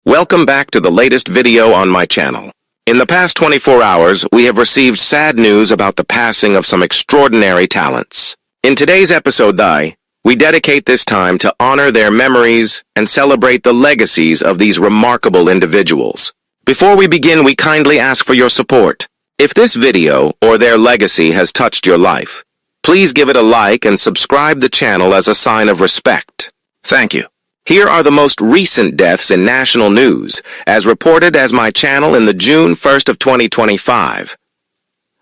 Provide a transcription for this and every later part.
Welcome back to the latest video on my channel. In the past 24 hours, we have received sad news about the passing of some extraordinary talents. In today's episode, we dedicate this time to honor their memories and celebrate the legacies of these remarkable individuals. Before we begin, we kindly ask for your support. If this video or their legacy has touched your life, please give it a like and subscribe the channel as a sign of respect. Thank you. Here are the most recent deaths in national news, as reported as my channel in the June 1st of 2025.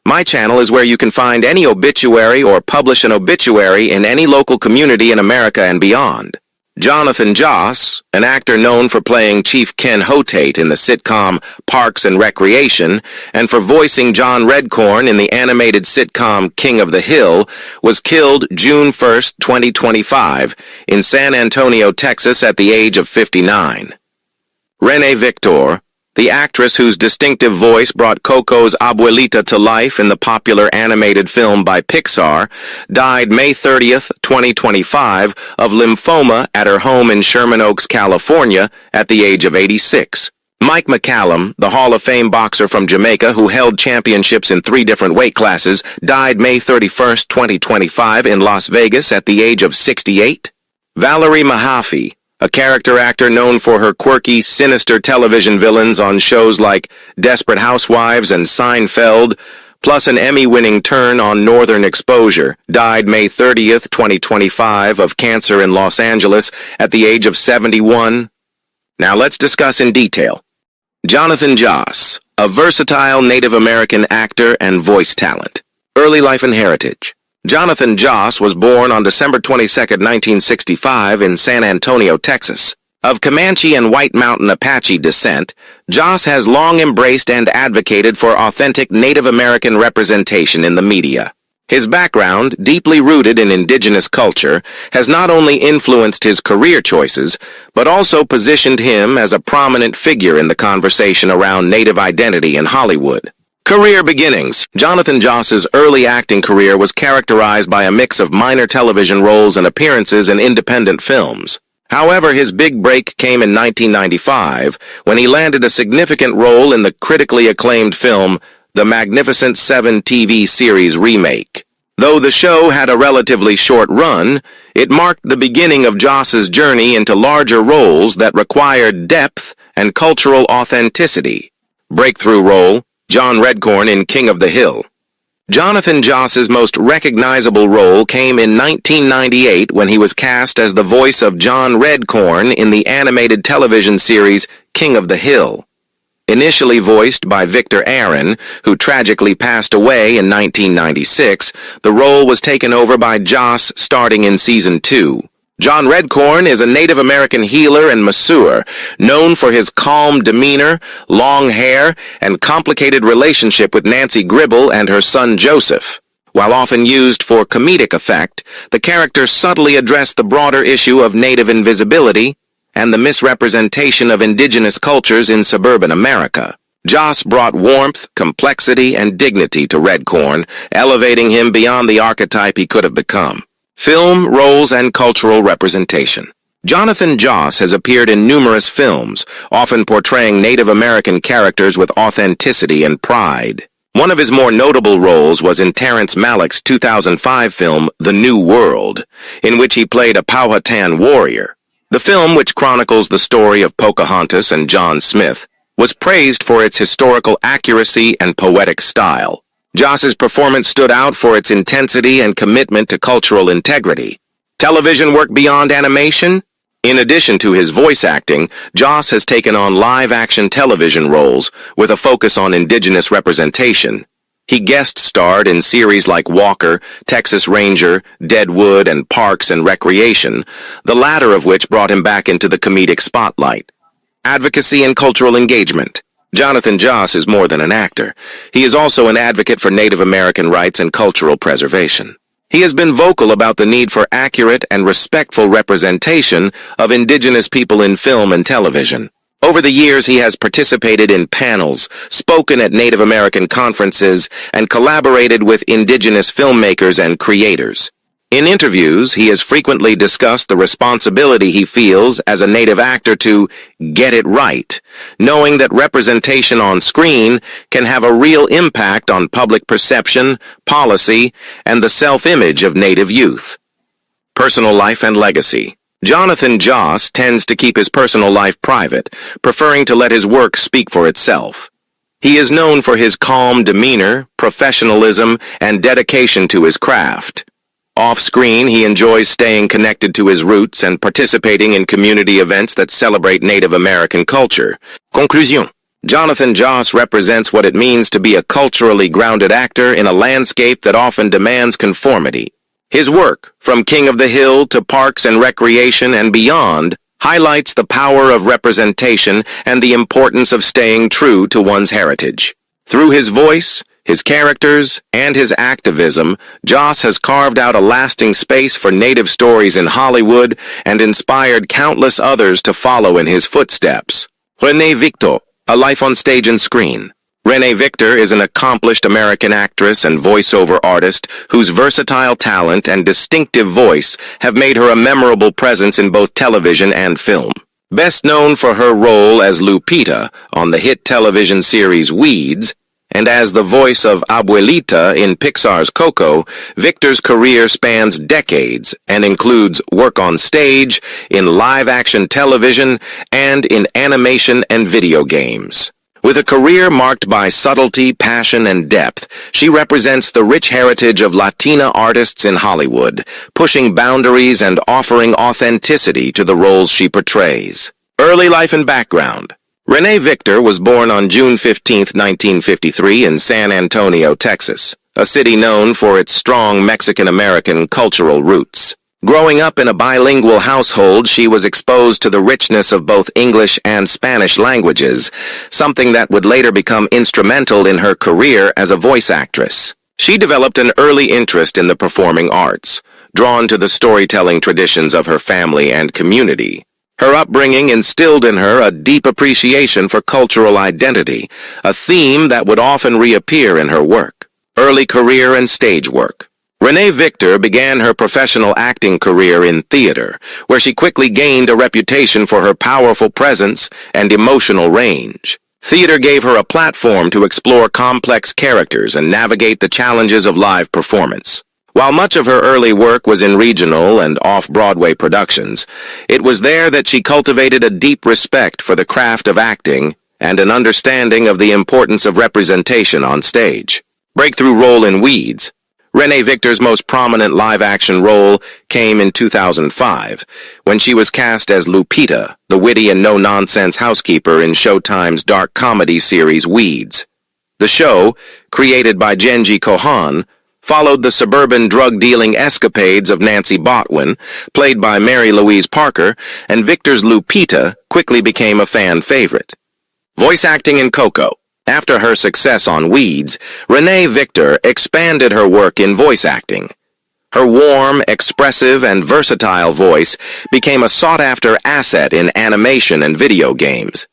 My channel is where you can find any obituary or publish an obituary in any local community in America and beyond. Jonathan Joss, an actor known for playing Chief Ken Hotate in the sitcom Parks and Recreation and for voicing John Redcorn in the animated sitcom King of the Hill, was killed June 1st, 2025 in San Antonio, Texas at the age of 59. Renée Victor, the actress whose distinctive voice brought Coco's Abuelita to life in the popular animated film by Pixar, died May 30th, 2025 of lymphoma at her home in Sherman Oaks, California at the age of 86. McCallum, the Hall of Fame boxer from Jamaica who held championships in 3 different weight classes, died May 31st, 2025 in Las Vegas at the age of 68. Valerie, a character actor known for her quirky, sinister television villains on shows like Desperate Housewives and Seinfeld, plus an Emmy-winning turn on Northern Exposure, died May 30th, 2025 of cancer in Los Angeles at the age of 71. Now let's discuss in detail. Jonathan Joss, a versatile Native American actor and voice talent. Early life and heritage. Jonathan Joss was born on December 22, 1965 in San Antonio, Texas. Of Comanche and White Mountain Apache descent, Joss has long embraced and advocated for authentic Native American representation in the media. His background, deeply rooted in indigenous culture, has not only influenced his career choices, but also positioned him as a prominent figure in the conversation around Native identity in Hollywood. Career beginnings. Jonathan Joss's early acting career was characterized by a mix of minor television roles and appearances in independent films. However, his big break came in 1995 when he landed a significant role in the critically acclaimed film The Magnificent Seven TV series remake. Though the show had a relatively short run, it marked the beginning of Joss's journey into larger roles that required depth and cultural authenticity. Breakthrough role: John Redcorn in King of the Hill. Jonathan Joss's most recognizable role came in 1998 when he was cast as the voice of John Redcorn in the animated television series King of the Hill. Initially voiced by Victor Aaron, who tragically passed away in 1996, the role was taken over by Joss starting in Season 2. John Redcorn is a Native American healer and masseur, known for his calm demeanor, long hair, and complicated relationship with Nancy Gribble and her son Joseph. While often used for comedic effect, the character subtly addressed the broader issue of Native invisibility and the misrepresentation of indigenous cultures in suburban America. Joss brought warmth, complexity, and dignity to Redcorn, elevating him beyond the archetype he could have become. Film, roles, and cultural representation. Jonathan Joss has appeared in numerous films, often portraying Native American characters with authenticity and pride. One of his more notable roles was in Terrence Malick's 2005 film The New World, in which he played a Powhatan warrior. The film, which chronicles the story of Pocahontas and John Smith, was praised for its historical accuracy and poetic style. Joss's performance stood out for its intensity and commitment to cultural integrity. Television work beyond animation? In addition to his voice acting, Joss has taken on live-action television roles with a focus on indigenous representation. He guest-starred in series like Walker, Texas Ranger, Deadwood, and Parks and Recreation, the latter of which brought him back into the comedic spotlight. Advocacy and cultural engagement. Jonathan Joss is more than an actor. He is also an advocate for Native American rights and cultural preservation. He has been vocal about the need for accurate and respectful representation of indigenous people in film and television. Over the years, he has participated in panels, spoken at Native American conferences, and collaborated with indigenous filmmakers and creators. In interviews, he has frequently discussed the responsibility he feels as a native actor to get it right, knowing that representation on screen can have a real impact on public perception, policy, and the self-image of native youth. Personal life and legacy. Jonathan Joss tends to keep his personal life private, preferring to let his work speak for itself. He is known for his calm demeanor, professionalism, and dedication to his craft. Off-screen, he enjoys staying connected to his roots and participating in community events that celebrate Native American culture. Conclusion. Jonathan Joss represents what it means to be a culturally grounded actor in a landscape that often demands conformity. His work, from King of the Hill to Parks and Recreation and beyond, highlights the power of representation and the importance of staying true to one's heritage. Through his voice, his characters, and his activism, Joss has carved out a lasting space for Native stories in Hollywood and inspired countless others to follow in his footsteps. Renée Victor, a life on stage and screen. Renée Victor is an accomplished American actress and voiceover artist whose versatile talent and distinctive voice have made her a memorable presence in both television and film. Best known for her role as Lupita on the hit television series Weeds, and as the voice of Abuelita in Pixar's Coco, Victor's career spans decades and includes work on stage, in live-action television, and in animation and video games. With a career marked by subtlety, passion, and depth, she represents the rich heritage of Latina artists in Hollywood, pushing boundaries and offering authenticity to the roles she portrays. Early life and background. Renée Victor was born on June 15, 1953 in San Antonio, Texas, a city known for its strong Mexican-American cultural roots. Growing up in a bilingual household, she was exposed to the richness of both English and Spanish languages, something that would later become instrumental in her career as a voice actress. She developed an early interest in the performing arts, drawn to the storytelling traditions of her family and community. Her upbringing instilled in her a deep appreciation for cultural identity, a theme that would often reappear in her work. Early career and stage work. Renée Victor began her professional acting career in theater, where she quickly gained a reputation for her powerful presence and emotional range. Theater gave her a platform to explore complex characters and navigate the challenges of live performance. While much of her early work was in regional and off-Broadway productions, it was there that she cultivated a deep respect for the craft of acting and an understanding of the importance of representation on stage. Breakthrough role in Weeds. Renée Victor's most prominent live-action role came in 2005, when she was cast as Lupita, the witty and no-nonsense housekeeper in Showtime's dark comedy series Weeds. The show, created by Genji Kohan, followed the suburban drug-dealing escapades of Nancy Botwin, played by Mary Louise Parker, and Victor's Lupita quickly became a fan favorite. Voice acting in Coco. After her success on Weeds, Renée Victor expanded her work in voice acting. Her warm, expressive, and versatile voice became a sought-after asset in animation and video games.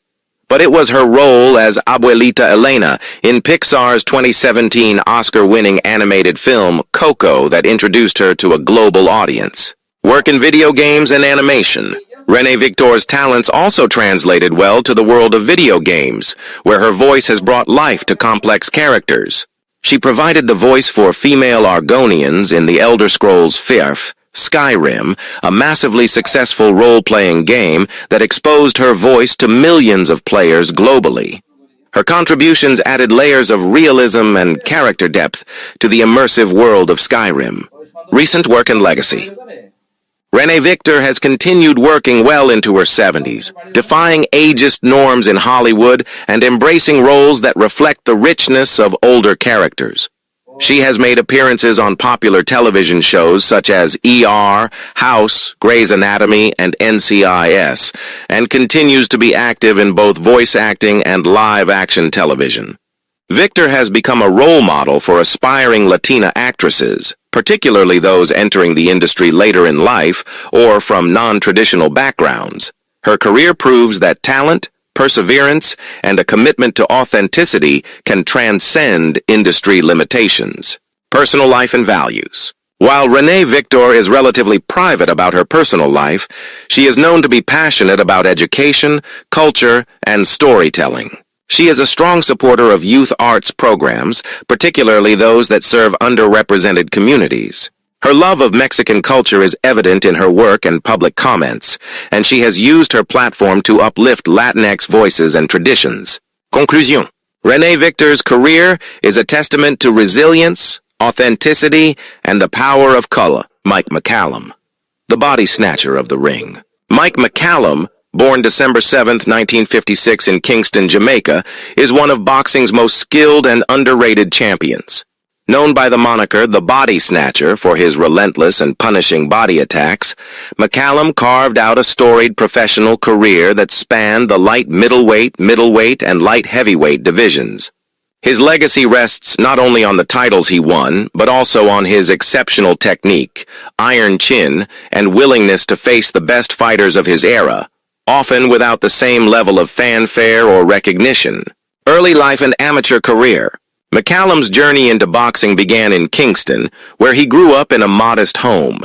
But it was her role as Abuelita Elena in Pixar's 2017 Oscar-winning animated film Coco that introduced her to a global audience. Work in video games and animation. Renée Victor's talents also translated well to the world of video games, where her voice has brought life to complex characters. She provided the voice for female Argonians in the Elder Scrolls V, Skyrim, a massively successful role-playing game that exposed her voice to millions of players globally. Her contributions added layers of realism and character depth to the immersive world of Skyrim. Recent work and legacy. Renée Victor has continued working well into her 70s, defying ageist norms in Hollywood and embracing roles that reflect the richness of older characters. She has made appearances on popular television shows such as ER, House, Grey's Anatomy, and NCIS, and continues to be active in both voice acting and live-action television. Victor has become a role model for aspiring Latina actresses, particularly those entering the industry later in life or from non-traditional backgrounds. Her career proves that talent, perseverance, and a commitment to authenticity can transcend industry limitations. Personal life and values. While Renée Victor is relatively private about her personal life, she is known to be passionate about education, culture, and storytelling. She is a strong supporter of youth arts programs, particularly those that serve underrepresented communities. Her love of Mexican culture is evident in her work and public comments, and she has used her platform to uplift Latinx voices and traditions. Conclusion. Renée Victor's career is a testament to resilience, authenticity, and the power of color. Mike McCallum, the body snatcher of the ring. Mike McCallum, born December 7, 1956 in Kingston, Jamaica, is one of boxing's most skilled and underrated champions. Known by the moniker the Body Snatcher for his relentless and punishing body attacks, McCallum carved out a storied professional career that spanned the light middleweight, and light heavyweight divisions. His legacy rests not only on the titles he won, but also on his exceptional technique, iron chin, and willingness to face the best fighters of his era, often without the same level of fanfare or recognition. Early life and amateur career. McCallum's journey into boxing began in Kingston, where he grew up in a modest home.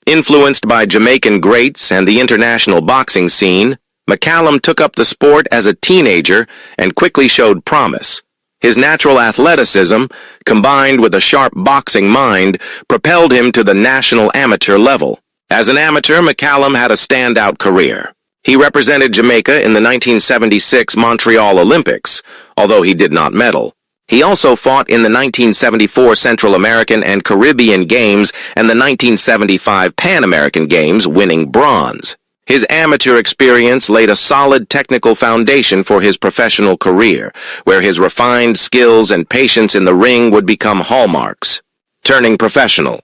Influenced by Jamaican greats and the international boxing scene, McCallum took up the sport as a teenager and quickly showed promise. His natural athleticism, combined with a sharp boxing mind, propelled him to the national amateur level. As an amateur, McCallum had a standout career. He represented Jamaica in the 1976 Montreal Olympics, although he did not medal. He also fought in the 1974 Central American and Caribbean Games and the 1975 Pan American Games, winning bronze. His amateur experience laid a solid technical foundation for his professional career, where his refined skills and patience in the ring would become hallmarks. Turning professional.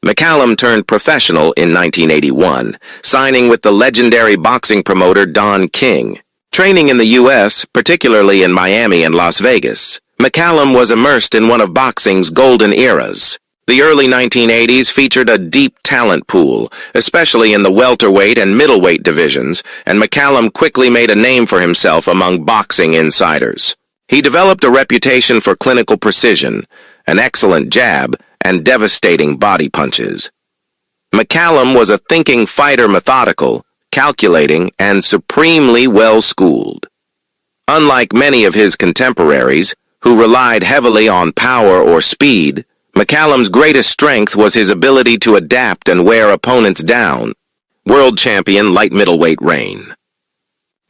McCallum turned professional in 1981, signing with the legendary boxing promoter Don King. Training in the U.S., particularly in Miami and Las Vegas, McCallum was immersed in one of boxing's golden eras. The early 1980s featured a deep talent pool, especially in the welterweight and middleweight divisions, and McCallum quickly made a name for himself among boxing insiders. He developed a reputation for clinical precision, an excellent jab, and devastating body punches. McCallum was a thinking fighter, methodical, calculating, and supremely well-schooled. Unlike many of his contemporaries, who relied heavily on power or speed, McCallum's greatest strength was his ability to adapt and wear opponents down. World champion light middleweight reign.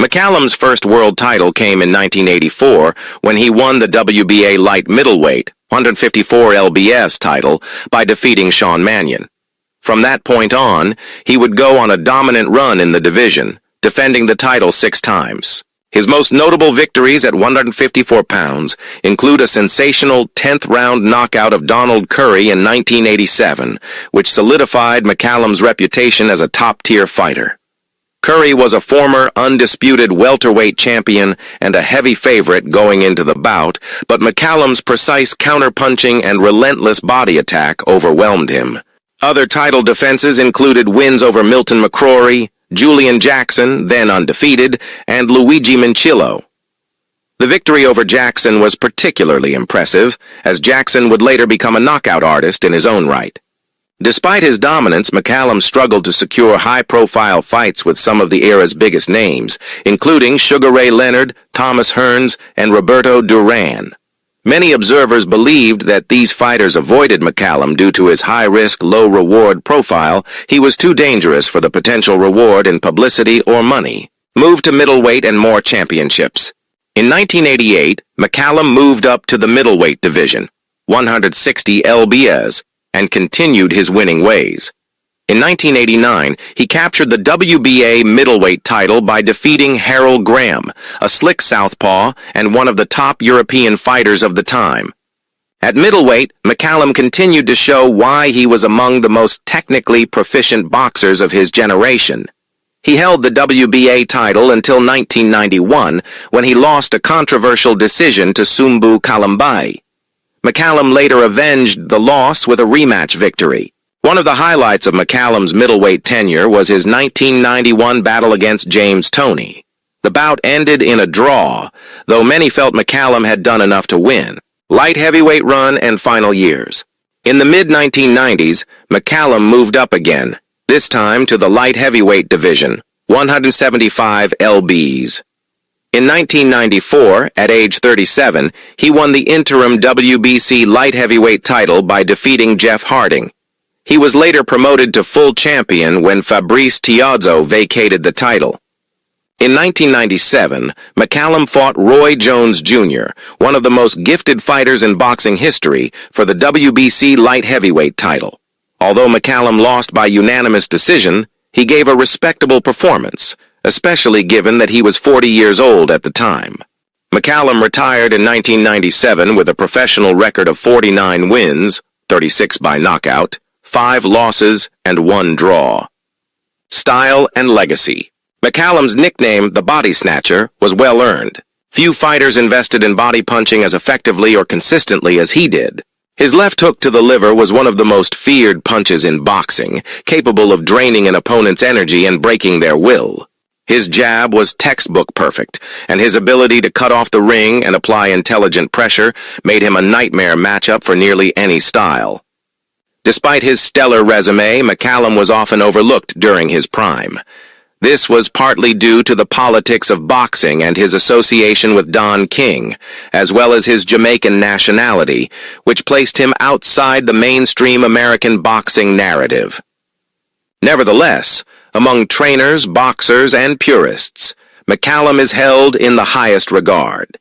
McCallum's first world title came in 1984 when he won the WBA light middleweight, 154 lbs title by defeating Sean Mannion. From that point on, he would go on a dominant run in the division, defending the title 6 times. His most notable victories at 154 pounds include a sensational 10th-round knockout of Donald Curry in 1987, which solidified McCallum's reputation as a top-tier fighter. Curry was a former undisputed welterweight champion and a heavy favorite going into the bout, but McCallum's precise counterpunching and relentless body attack overwhelmed him. Other title defenses included wins over Milton McCrory, Julian Jackson, then undefeated, and Luigi Minchillo. The victory over Jackson was particularly impressive, as Jackson would later become a knockout artist in his own right. Despite his dominance, McCallum struggled to secure high-profile fights with some of the era's biggest names, including Sugar Ray Leonard, Thomas Hearns, and Roberto Duran. Many observers believed that these fighters avoided McCallum due to his high-risk, low-reward profile. He was too dangerous for the potential reward in publicity or money. Moved to middleweight and more championships. In 1988, McCallum moved up to the middleweight division, 160 lbs, and continued his winning ways. In 1989, he captured the WBA middleweight title by defeating Harold Graham, a slick southpaw and one of the top European fighters of the time. At middleweight, McCallum continued to show why he was among the most technically proficient boxers of his generation. He held the WBA title until 1991, when he lost a controversial decision to Sumbu Kalambai. McCallum later avenged the loss with a rematch victory. One of the highlights of McCallum's middleweight tenure was his 1991 battle against James Toney. The bout ended in a draw, though many felt McCallum had done enough to win. Light heavyweight run and final years. In the mid-1990s, McCallum moved up again, this time to the light heavyweight division, 175 lbs. In 1994, at age 37, he won the interim WBC light heavyweight title by defeating Jeff Harding. He was later promoted to full champion when Fabrice Tiazzo vacated the title. In 1997, McCallum fought Roy Jones Jr., one of the most gifted fighters in boxing history, for the WBC light heavyweight title. Although McCallum lost by unanimous decision, he gave a respectable performance, especially given that he was 40 years old at the time. McCallum retired in 1997 with a professional record of 49 wins, 36 by knockout, 5 losses, and 1 draw. Style and legacy. McCallum's nickname, the Body Snatcher, was well earned. Few fighters invested in body punching as effectively or consistently as he did. His left hook to the liver was one of the most feared punches in boxing, capable of draining an opponent's energy and breaking their will. His jab was textbook perfect, and his ability to cut off the ring and apply intelligent pressure made him a nightmare matchup for nearly any style. Despite his stellar resume, McCallum was often overlooked during his prime. This was partly due to the politics of boxing and his association with Don King, as well as his Jamaican nationality, which placed him outside the mainstream American boxing narrative. Nevertheless, among trainers, boxers, and purists, McCallum is held in the highest regard.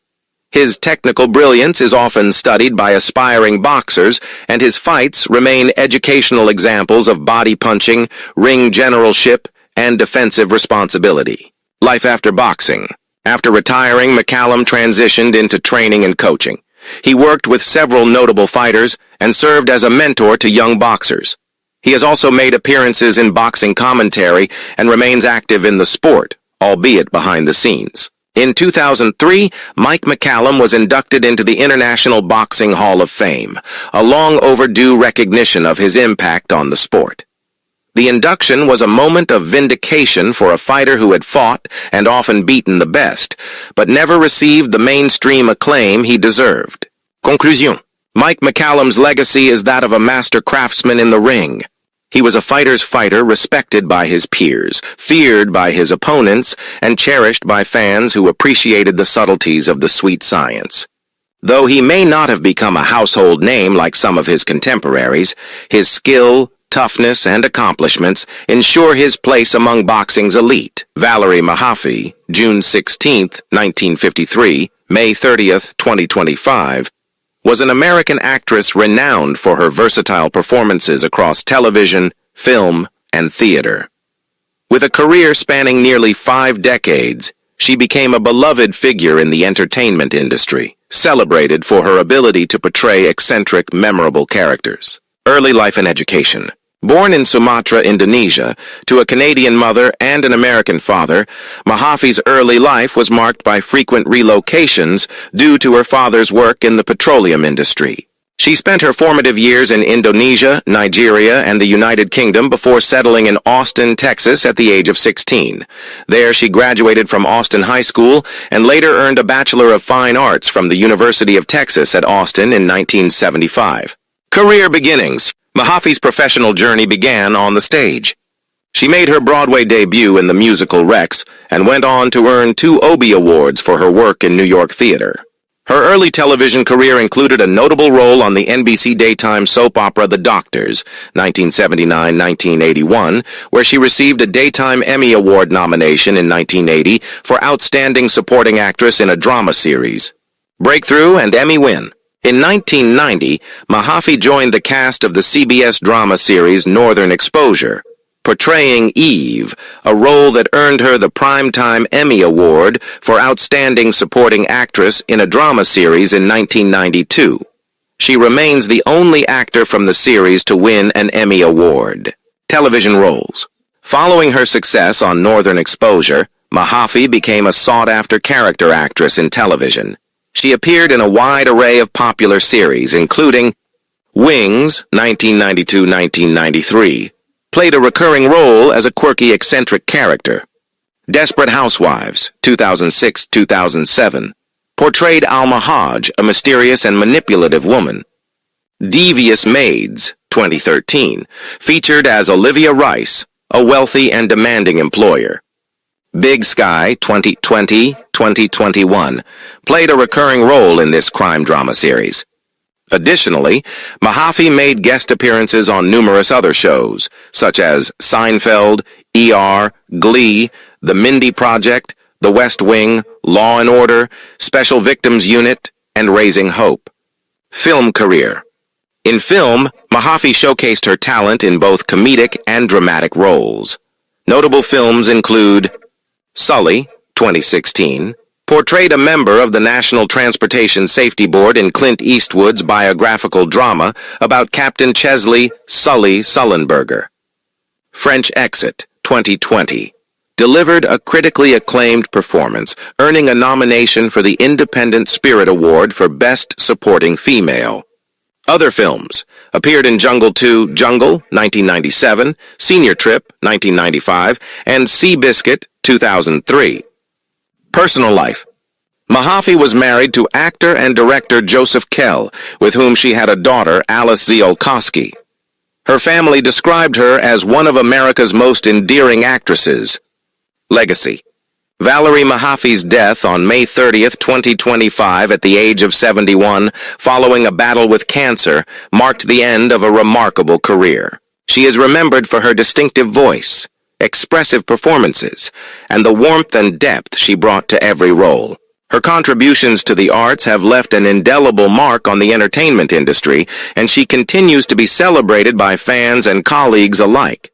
His technical brilliance is often studied by aspiring boxers, and his fights remain educational examples of body punching, ring generalship, and defensive responsibility. Life after boxing. After retiring, McCallum transitioned into training and coaching. He worked with several notable fighters and served as a mentor to young boxers. He has also made appearances in boxing commentary and remains active in the sport, albeit behind the scenes. In 2003, Mike McCallum was inducted into the International Boxing Hall of Fame, a long overdue recognition of his impact on the sport. The induction was a moment of vindication for a fighter who had fought and often beaten the best, but never received the mainstream acclaim he deserved. Conclusion. Mike McCallum's legacy is that of a master craftsman in the ring. He was a fighter's fighter, respected by his peers, feared by his opponents, and cherished by fans who appreciated the subtleties of the sweet science. Though he may not have become a household name like some of his contemporaries, his skill, toughness, and accomplishments ensure his place among boxing's elite. Valerie Mahaffey, June 16, 1953, May 30, 2025, was an American actress renowned for her versatile performances across television, film, and theater. With a career spanning nearly 5 decades, she became a beloved figure in the entertainment industry, celebrated for her ability to portray eccentric, memorable characters. Early life and education. Born in Sumatra, Indonesia, to a Canadian mother and an American father, Mahaffey's early life was marked by frequent relocations due to her father's work in the petroleum industry. She spent her formative years in Indonesia, Nigeria, and the United Kingdom before settling in Austin, Texas at the age of 16. There she graduated from Austin High School and later earned a Bachelor of Fine Arts from the University of Texas at Austin in 1975. Career beginnings. Mahaffey's professional journey began on the stage. She made her Broadway debut in the musical Rex and went on to earn 2 Obie Awards for her work in New York theater. Her early television career included a notable role on the NBC daytime soap opera The Doctors, 1979-1981, where she received a Daytime Emmy Award nomination in 1980 for Outstanding Supporting Actress in a Drama Series. Breakthrough and Emmy win. In 1990, Mahaffey joined the cast of the CBS drama series Northern Exposure, portraying Eve, a role that earned her the Primetime Emmy Award for Outstanding Supporting Actress in a Drama Series in 1992. She remains the only actor from the series to win an Emmy Award. Television roles. Following her success on Northern Exposure, Mahaffey became a sought-after character actress in television. She appeared in a wide array of popular series, including Wings, 1992-1993, played a recurring role as a quirky, eccentric character. Desperate Housewives, 2006-2007, portrayed Alma Hodge, a mysterious and manipulative woman. Devious Maids, 2013, featured as Olivia Rice, a wealthy and demanding employer. Big Sky, 2020-2021, played a recurring role in this crime drama series. Additionally, Mahaffey made guest appearances on numerous other shows, such as Seinfeld, ER, Glee, The Mindy Project, The West Wing, Law and Order, Special Victims Unit, and Raising Hope. Film career. In film, Mahaffey showcased her talent in both comedic and dramatic roles. Notable films include Sully, 2016, portrayed a member of the National Transportation Safety Board in Clint Eastwood's biographical drama about Captain Chesley Sully Sullenberger. French Exit, 2020, delivered a critically acclaimed performance, earning a nomination for the Independent Spirit Award for Best Supporting Female. Other films appeared in Jungle 2, Jungle, 1997, Senior Trip, 1995, and Seabiscuit, 2003. Personal life. Mahaffey was married to actor and director Joseph Kell, with whom she had a daughter, Alice Ziolkowski. Her family described her as one of America's most endearing actresses. Legacy. Valerie Mahaffey's death on May 30th, 2025 at the age of 71, following a battle with cancer, marked the end of a remarkable career. She is remembered for her distinctive voice, expressive performances, and the warmth and depth she brought to every role. Her contributions to the arts have left an indelible mark on the entertainment industry, and she continues to be celebrated by fans and colleagues alike.